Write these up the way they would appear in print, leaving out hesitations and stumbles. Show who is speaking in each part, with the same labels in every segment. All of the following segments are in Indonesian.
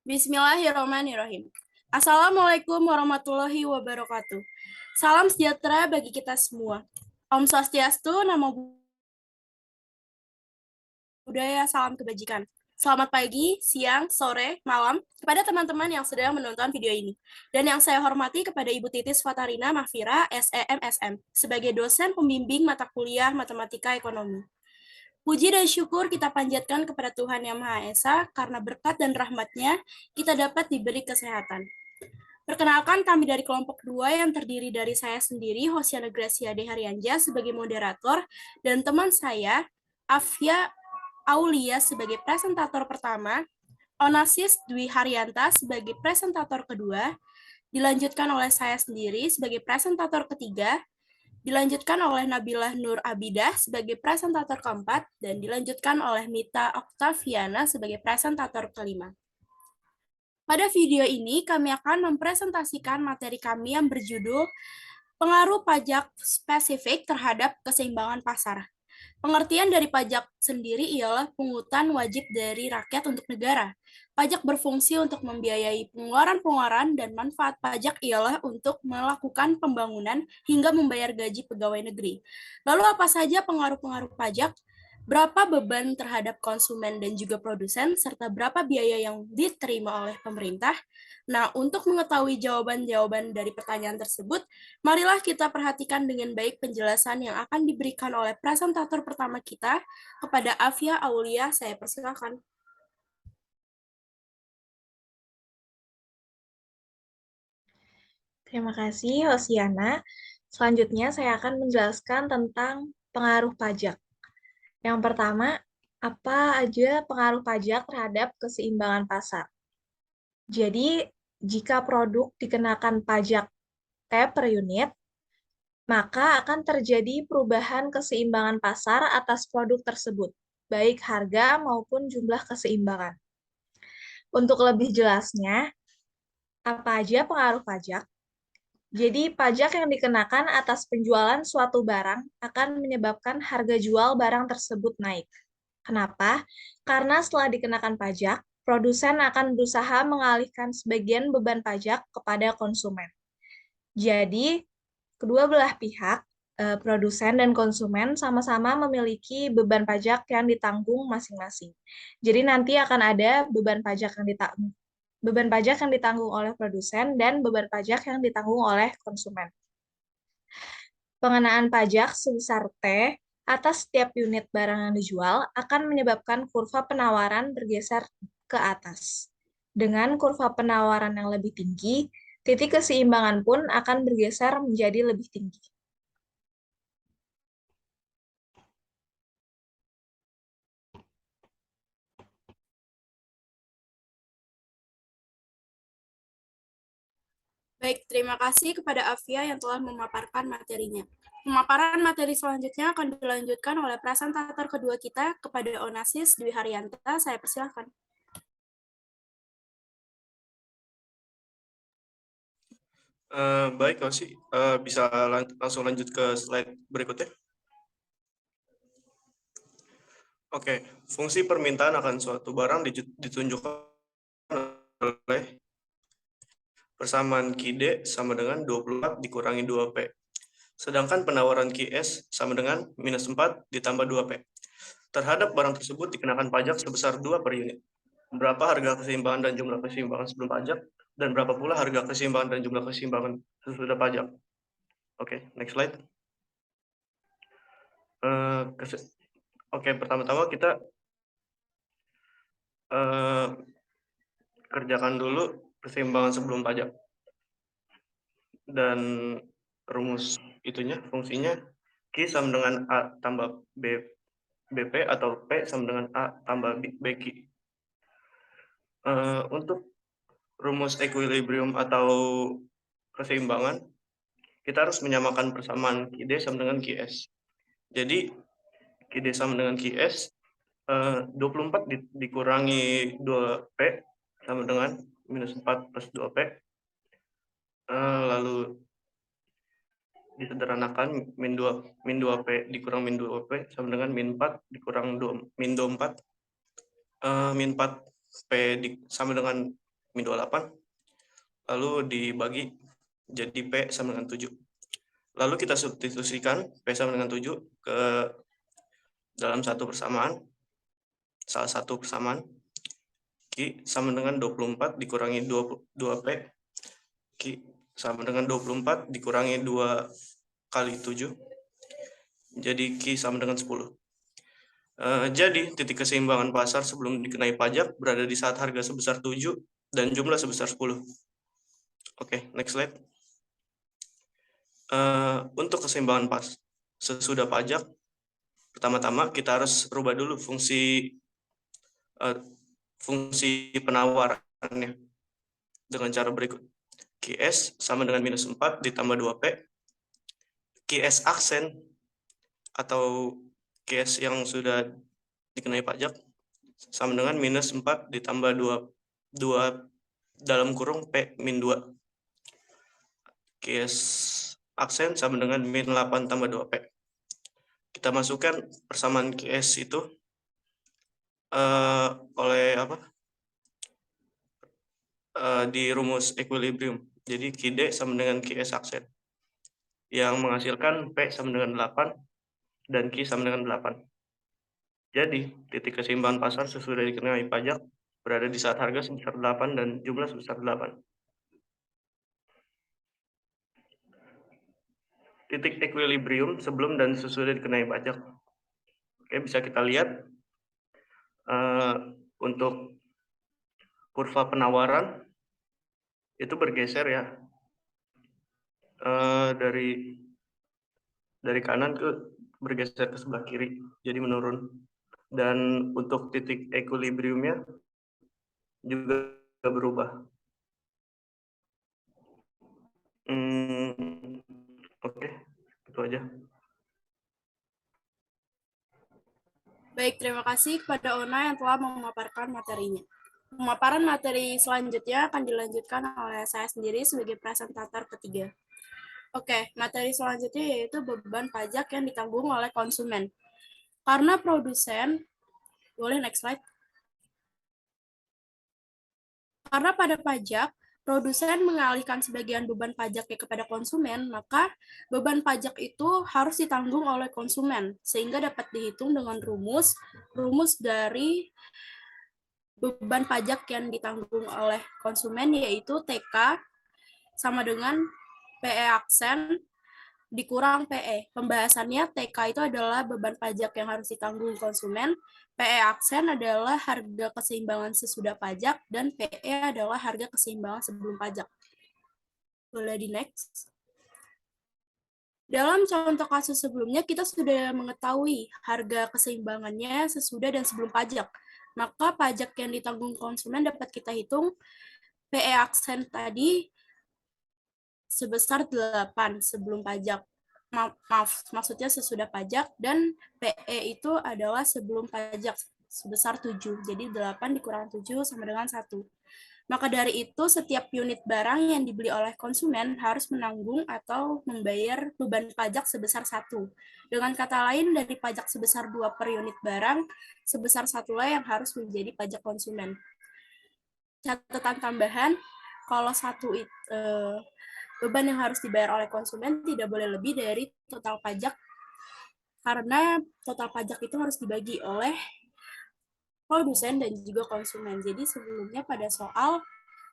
Speaker 1: Bismillahirrahmanirrahim. Assalamualaikum warahmatullahi wabarakatuh. Salam sejahtera bagi kita semua. Om Swastiastu, Namo Buddhaya, salam kebajikan. Selamat pagi, siang, sore, malam kepada teman-teman yang sedang menonton video ini. Dan yang saya hormati kepada Ibu Titis Fatarina Mahfira, SEMSM, sebagai dosen pembimbing mata kuliah Matematika Ekonomi. Puji dan syukur kita panjatkan kepada Tuhan Yang Maha Esa, karena berkat dan rahmat-Nya kita dapat diberi kesehatan. Perkenalkan, kami dari kelompok 2 yang terdiri dari saya sendiri, Hosiana Gracia De Haryanja sebagai moderator, dan teman saya, Afia Aulia sebagai presentator pertama, Onasis Dwi Haryanta sebagai presentator kedua, dilanjutkan oleh saya sendiri sebagai presentator ketiga, dilanjutkan oleh Nabilah Nur Abidah sebagai presentator keempat, dan dilanjutkan oleh Mita Oktaviana sebagai presentator kelima. Pada video ini, kami akan mempresentasikan materi kami yang berjudul Pengaruh Pajak Spesifik Terhadap Keseimbangan Pasar. Pengertian dari pajak sendiri ialah pungutan wajib dari rakyat untuk negara. Pajak berfungsi untuk membiayai pengeluaran-pengeluaran, dan manfaat pajak ialah untuk melakukan pembangunan hingga membayar gaji pegawai negeri. Lalu apa saja pengaruh-pengaruh pajak? Berapa beban terhadap konsumen dan juga produsen, serta berapa biaya yang diterima oleh pemerintah? Nah, untuk mengetahui jawaban-jawaban dari pertanyaan tersebut, marilah kita perhatikan dengan baik penjelasan yang akan diberikan oleh presentator pertama kita kepada Afia Aulia. Saya persilakan.
Speaker 2: Terima kasih, Hosiana. Selanjutnya, saya akan menjelaskan tentang pengaruh pajak. Yang pertama, apa aja pengaruh pajak terhadap keseimbangan pasar? Jadi, jika produk dikenakan pajak T per unit, maka akan terjadi perubahan keseimbangan pasar atas produk tersebut, baik harga maupun jumlah keseimbangan. Untuk lebih jelasnya, apa aja pengaruh pajak? Jadi, pajak yang dikenakan atas penjualan suatu barang akan menyebabkan harga jual barang tersebut naik. Kenapa? Karena setelah dikenakan pajak, produsen akan berusaha mengalihkan sebagian beban pajak kepada konsumen. Jadi, kedua belah pihak, produsen dan konsumen, sama-sama memiliki beban pajak yang ditanggung masing-masing. Jadi, nanti akan ada beban pajak yang ditanggung oleh produsen dan beban pajak yang ditanggung oleh konsumen. Pengenaan pajak sebesar T atas setiap unit barang yang dijual akan menyebabkan kurva penawaran bergeser ke atas. Dengan kurva penawaran yang lebih tinggi, titik keseimbangan pun akan bergeser menjadi lebih tinggi.
Speaker 1: Baik, terima kasih kepada Afia yang telah memaparkan materinya. Pemaparan materi selanjutnya akan dilanjutkan oleh presentator kedua kita kepada Onasis Dwi Haryanta. Saya persilahkan.
Speaker 3: Baik, Osi. Bisa langsung lanjut ke slide berikutnya. Oke, fungsi permintaan akan suatu barang ditunjukkan oleh persamaan QD sama dengan 24 dikurangi 2P. Sedangkan penawaran QS sama dengan minus 4 ditambah 2P. Terhadap barang tersebut dikenakan pajak sebesar 2 per unit. Berapa harga keseimbangan dan jumlah keseimbangan sebelum pajak, dan berapa pula harga keseimbangan dan jumlah keseimbangan sesudah pajak. Oke, next slide. Oke, pertama-tama kita kerjakan dulu keseimbangan sebelum pajak. Dan rumus itunya, fungsinya Q sama dengan A tambah BP atau P sama dengan A tambah BQ. Untuk rumus equilibrium atau keseimbangan, kita harus menyamakan persamaan QD sama dengan QS. Jadi QD sama dengan QS, 24 dikurangi 2P sama dengan minus 4 plus 2P. Lalu disederhanakan min 2P dikurang min 2P sama dengan min 4 dikurang min 24. Min 4P sama dengan min 28, lalu dibagi jadi P sama dengan 7. Lalu kita substitusikan P sama dengan 7 ke dalam salah satu persamaan, Q sama dengan 24 dikurangi 2P, Q sama dengan 24 dikurangi 2 kali 7, jadi Q sama dengan 10. Jadi, titik keseimbangan pasar sebelum dikenai pajak berada di saat harga sebesar 7 dan jumlah sebesar 10. Oke, next slide. Untuk keseimbangan sesudah pajak, pertama-tama kita harus rubah dulu fungsi penawarannya dengan cara berikut. QS sama dengan minus 4 ditambah 2P. QS aksen atau QS yang sudah dikenai pajak sama dengan minus 4 ditambah 2 dalam kurung P min 2. QS aksen sama dengan min 8 tambah 2P. Kita masukkan persamaan QS itu di rumus equilibrium. Jadi QD sama dengan QS aksen yang menghasilkan P sama dengan 8 dan Q sama dengan 8. Jadi, titik keseimbangan pasar sesudah dikenai pajak berada di saat harga sebesar 8 dan jumlah sebesar 8. Titik equilibrium sebelum dan sesudah dikenai pajak. Oke, bisa kita lihat untuk kurva penawaran itu bergeser ya dari kanan bergeser ke sebelah kiri, jadi menurun. Dan untuk titik equilibriumnya juga berubah. Oke, itu aja.
Speaker 1: Baik, terima kasih kepada Ona yang telah memaparkan materinya. Pemaparan materi selanjutnya akan dilanjutkan oleh saya sendiri sebagai presentator ketiga. Oke, materi selanjutnya yaitu beban pajak yang ditanggung oleh konsumen. Karena produsen, boleh next slide. Karena pada pajak, produsen mengalihkan sebagian beban pajaknya kepada konsumen, maka beban pajak itu harus ditanggung oleh konsumen, sehingga dapat dihitung dengan rumus dari beban pajak yang ditanggung oleh konsumen, yaitu TK sama dengan PE aksen dikurang PE. Pembahasannya, TK itu adalah beban pajak yang harus ditanggung konsumen, PE aksen adalah harga keseimbangan sesudah pajak, dan PE adalah harga keseimbangan sebelum pajak. Boleh di next. Dalam contoh kasus sebelumnya, kita sudah mengetahui harga keseimbangannya sesudah dan sebelum pajak. Maka pajak yang ditanggung konsumen dapat kita hitung PE aksen tadi sebesar 8 sebelum pajak. Maaf, maksudnya sesudah pajak, dan PE itu adalah sebelum pajak sebesar 7. Jadi 8 dikurang 7 sama dengan 1. Maka dari itu, setiap unit barang yang dibeli oleh konsumen harus menanggung atau membayar beban pajak sebesar 1. Dengan kata lain, dari pajak sebesar 2 per unit barang, sebesar 1-lah yang harus menjadi pajak konsumen. Catatan tambahan, kalau beban yang harus dibayar oleh konsumen tidak boleh lebih dari total pajak, karena total pajak itu harus dibagi oleh produsen dan juga konsumen. Jadi sebelumnya pada soal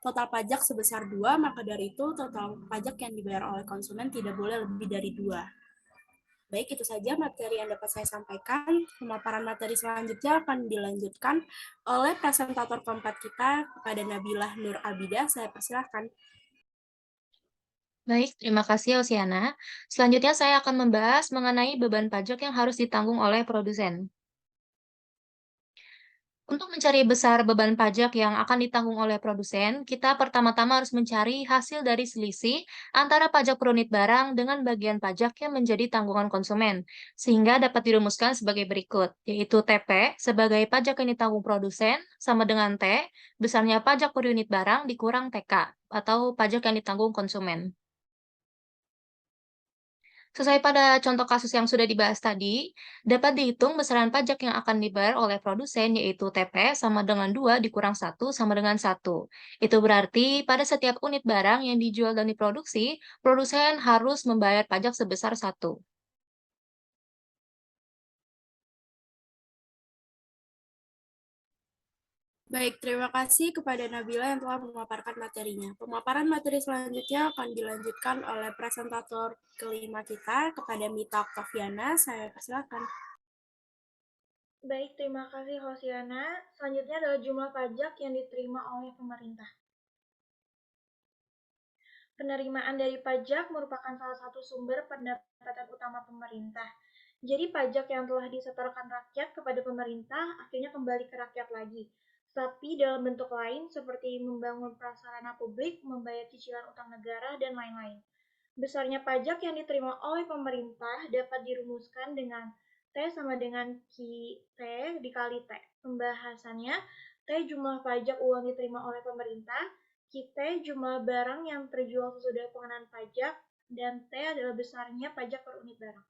Speaker 1: total pajak sebesar 2, maka dari itu total pajak yang dibayar oleh konsumen tidak boleh lebih dari 2. Baik, itu saja materi yang dapat saya sampaikan. Pemaparan materi selanjutnya akan dilanjutkan oleh presentator keempat kita, kepada Nabilah Nur Abidah. Saya persilahkan.
Speaker 4: Baik, terima kasih Oceana. Selanjutnya saya akan membahas mengenai beban pajak yang harus ditanggung oleh produsen. Untuk mencari besar beban pajak yang akan ditanggung oleh produsen, kita pertama-tama harus mencari hasil dari selisih antara pajak per unit barang dengan bagian pajak yang menjadi tanggungan konsumen, sehingga dapat dirumuskan sebagai berikut, yaitu TP sebagai pajak yang ditanggung produsen sama dengan T, besarnya pajak per unit barang dikurang TK, atau pajak yang ditanggung konsumen. Sesuai pada contoh kasus yang sudah dibahas tadi, dapat dihitung besaran pajak yang akan dibayar oleh produsen yaitu TP sama dengan 2 dikurang 1 sama dengan 1. Itu berarti pada setiap unit barang yang dijual dan diproduksi, produsen harus membayar pajak sebesar 1.
Speaker 1: Baik, terima kasih kepada Nabila yang telah memaparkan materinya. Pemaparan materi selanjutnya akan dilanjutkan oleh presentator kelima kita, kepada Mita Oktaviana. Saya persilakan.
Speaker 2: Baik, terima kasih Hosiana. Selanjutnya adalah jumlah pajak yang diterima oleh pemerintah. Penerimaan dari pajak merupakan salah satu sumber pendapatan utama pemerintah. Jadi pajak yang telah disetorkan rakyat kepada pemerintah akhirnya kembali ke rakyat lagi. Tapi dalam bentuk lain seperti membangun prasarana publik, membayar cicilan utang negara, dan lain-lain. Besarnya pajak yang diterima oleh pemerintah dapat dirumuskan dengan T sama dengan T dikali T. Pembahasannya, T jumlah pajak uang diterima oleh pemerintah, T jumlah barang yang terjual sesudah pengenaan pajak, dan T adalah besarnya pajak per unit barang.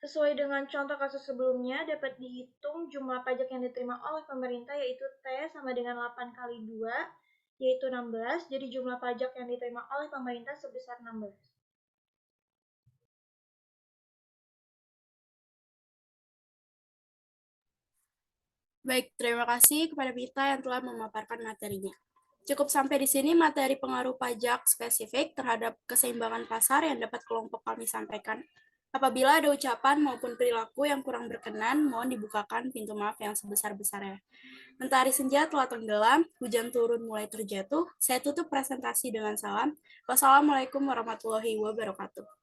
Speaker 2: Sesuai dengan contoh kasus sebelumnya, dapat dihitung jumlah pajak yang diterima oleh pemerintah yaitu T sama dengan 8 kali 2, yaitu 16. Jadi jumlah pajak yang diterima oleh pemerintah sebesar 16.
Speaker 1: Baik, terima kasih kepada Mita yang telah memaparkan materinya. Cukup sampai di sini materi pengaruh pajak spesifik terhadap keseimbangan pasar yang dapat kelompok kami sampaikan. Apabila ada ucapan maupun perilaku yang kurang berkenan, mohon dibukakan pintu maaf yang sebesar-besarnya. Mentari senja telah tenggelam, hujan turun mulai terjatuh. Saya tutup presentasi dengan salam. Wassalamualaikum warahmatullahi wabarakatuh.